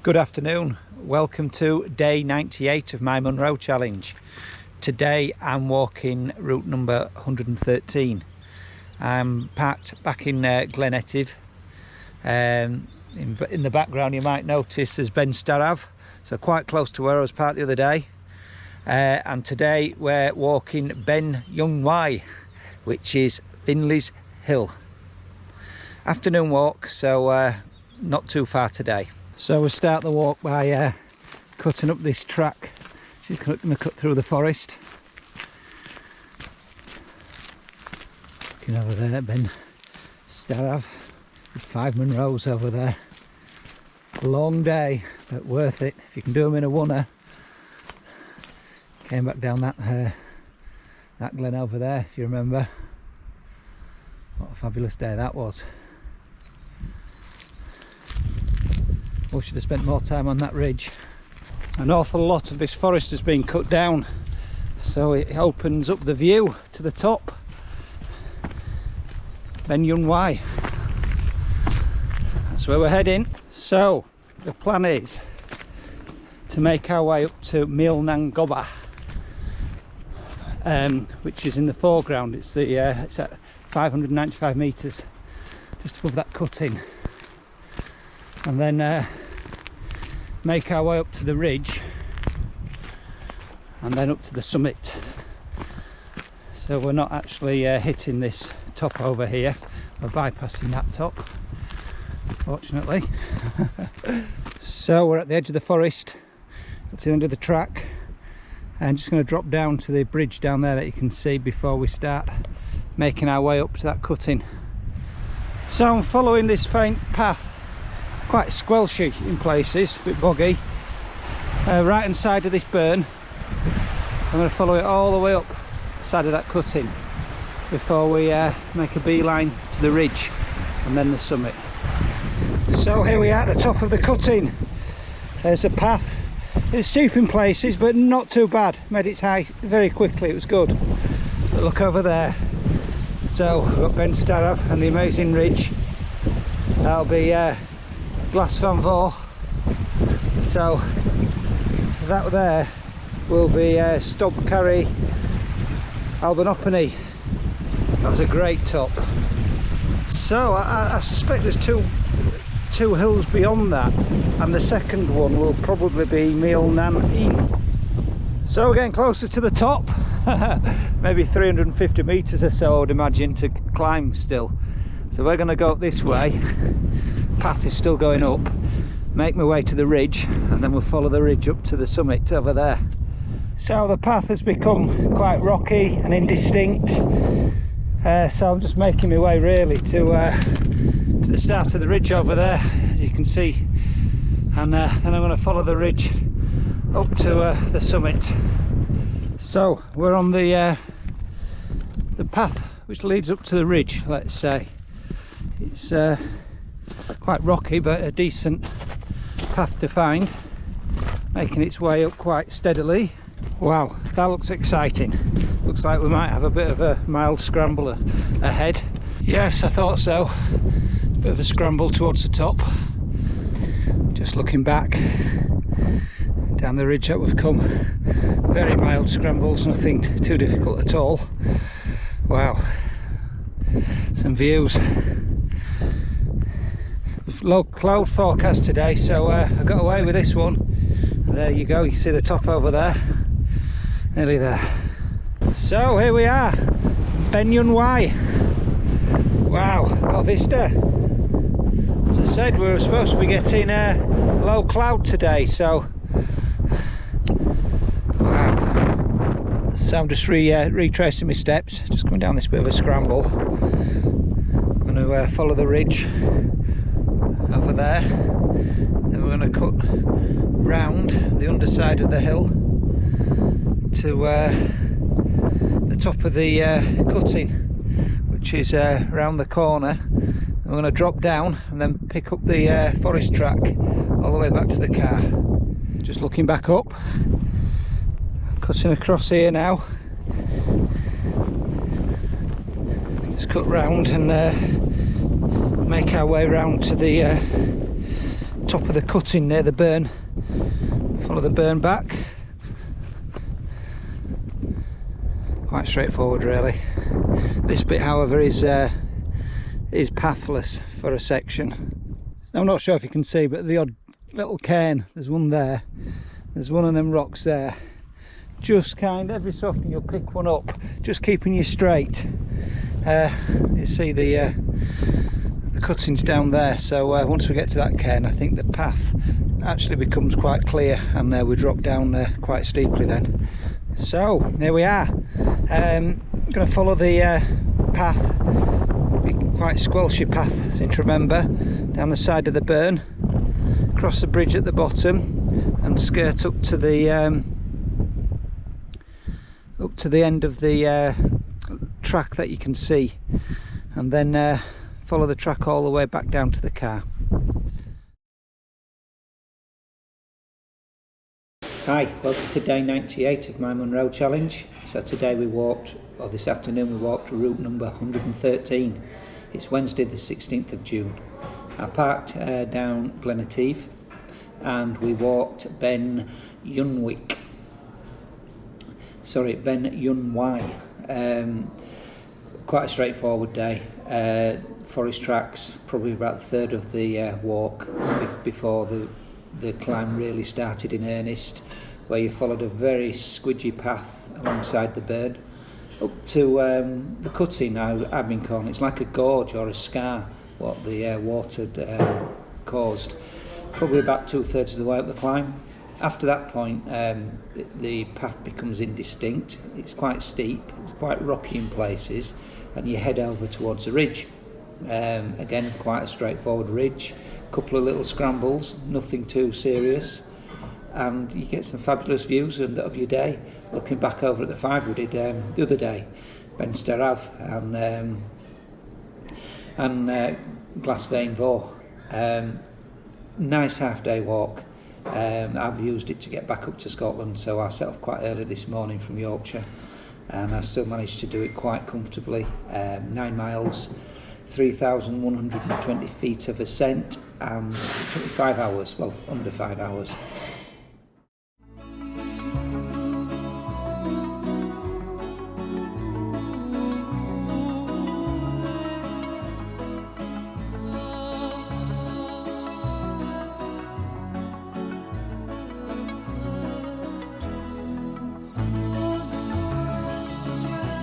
Good afternoon, welcome to day 98 of my Munro challenge. Today I'm walking route number 113. I'm parked back in Glen Etive. In the background you might notice there's Ben Starav, so quite close to where I was parked the other day. And today we're walking Ben Yung Wai, which is Finley's Hill. Afternoon walk, so not too far today. So we start the walk by cutting up this track. She's going to cut through the forest. Looking over there, Ben Starav with 5 Munros over there. Long day, but worth it if you can do them in a oneer. Came back down that glen over there, if you remember. What a fabulous day that was. We should have spent more time on that ridge. An awful lot of this forest has been cut down, so it opens up the view to the top. Ben Yung Wai. That's where we're heading. So the plan is to make our way up to Mil Nang Goba, which is in the foreground. It's at 595 metres, just above that cutting. And then make our way up to the ridge and then up to the summit. So we're not actually hitting this top over here, we're bypassing that top, fortunately. So we're at the edge of the forest, to the end of the track, and just going to drop down to the bridge down there that you can see before we start making our way up to that cutting. So I'm following this faint path, quite squelchy in places, a bit boggy, right hand side of this burn. I'm going to follow it all the way up the side of that cutting before we make a beeline to the ridge and then the summit. So here we are at the top of the cutting. There's a path. It's steep in places but not too bad, made its height very quickly, it was good. But look over there, so we've got Ben Starav and the amazing ridge. That'll be Glas Van Voor. So that there will be Stub Carry Albanopany. That was a great top. So I suspect there's two hills beyond that, and the second one will probably be Mil Nan In. So we're getting closer to the top. Maybe 350 metres or so I would imagine to climb still. So we're going to go up this way. Path is still going up, make my way to the ridge, and then we'll follow the ridge up to the summit over there. So the path has become quite rocky and indistinct, so I'm just making my way really to the start of the ridge over there, as you can see, and then I'm going to follow the ridge up to the summit. So we're on the path which leads up to the ridge, let's say. It's quite rocky but a decent path to find, making its way up quite steadily. Wow, that looks exciting. Looks like we might have a bit of a mild scramble ahead. Yes, I thought so. A bit of a scramble towards the top. Just looking back down the ridge that we've come, very mild scrambles, nothing too difficult at all. Wow, some views. Low cloud forecast today, so I got away with this one. And there you go, you see the top over there, nearly there. So here we are, Ben Yung Wai. Wow, what a vista. As I said, we were supposed to be getting low cloud today, so wow. So I'm just retracing my steps, just coming down this bit of a scramble. I'm going to follow the ridge over there, then we're going to cut round the underside of the hill to the top of the cutting, which is round the corner. And we're going to drop down and then pick up the forest track all the way back to the car. Just looking back up, cutting across here now, just cut round and make our way round to the top of the cutting near the burn. Follow the burn back. Quite straightforward really. This bit however is pathless for a section. I'm not sure if you can see, but the odd little cairn, there's one there, there's one of them rocks there. Just kind of every so often you'll pick one up, just keeping you straight. You see the cuttings down there, so once we get to that cairn I think the path actually becomes quite clear, and we drop down quite steeply then. So there we are. I'm going to follow the path, quite squelchy path, I seem to remember, down the side of the burn, cross the bridge at the bottom and skirt up to the end of the track that you can see, and then follow the track all the way back down to the car. Hi, welcome to day 98 of my Munro Challenge. So today we walked, or this afternoon we walked route number 113. It's Wednesday the 16th of June. I parked down Glenateeve and we walked Ben Yunwai. Quite a straightforward day. Forest tracks, probably about a third of the walk before the climb really started in earnest, where you followed a very squidgy path alongside the burn up to the cutting. I've been calling it's like a gorge or a scar, what the water caused. Probably about 2/3 of the way up the climb. After that point the path becomes indistinct. It's quite steep, it's quite rocky in places, and you head over towards a ridge. Again, quite a straightforward ridge, couple of little scrambles, nothing too serious, and you get some fabulous views of your day. Looking back over at the 5 we did the other day, Benster Ave and Glasvein Vaux. Nice half-day walk. I've used it to get back up to Scotland, so I set off quite early this morning from Yorkshire, and I still managed to do it quite comfortably. 9 miles, 3,120 feet of ascent, and it took me 5 hours, well, under 5 hours. Some of the world is right.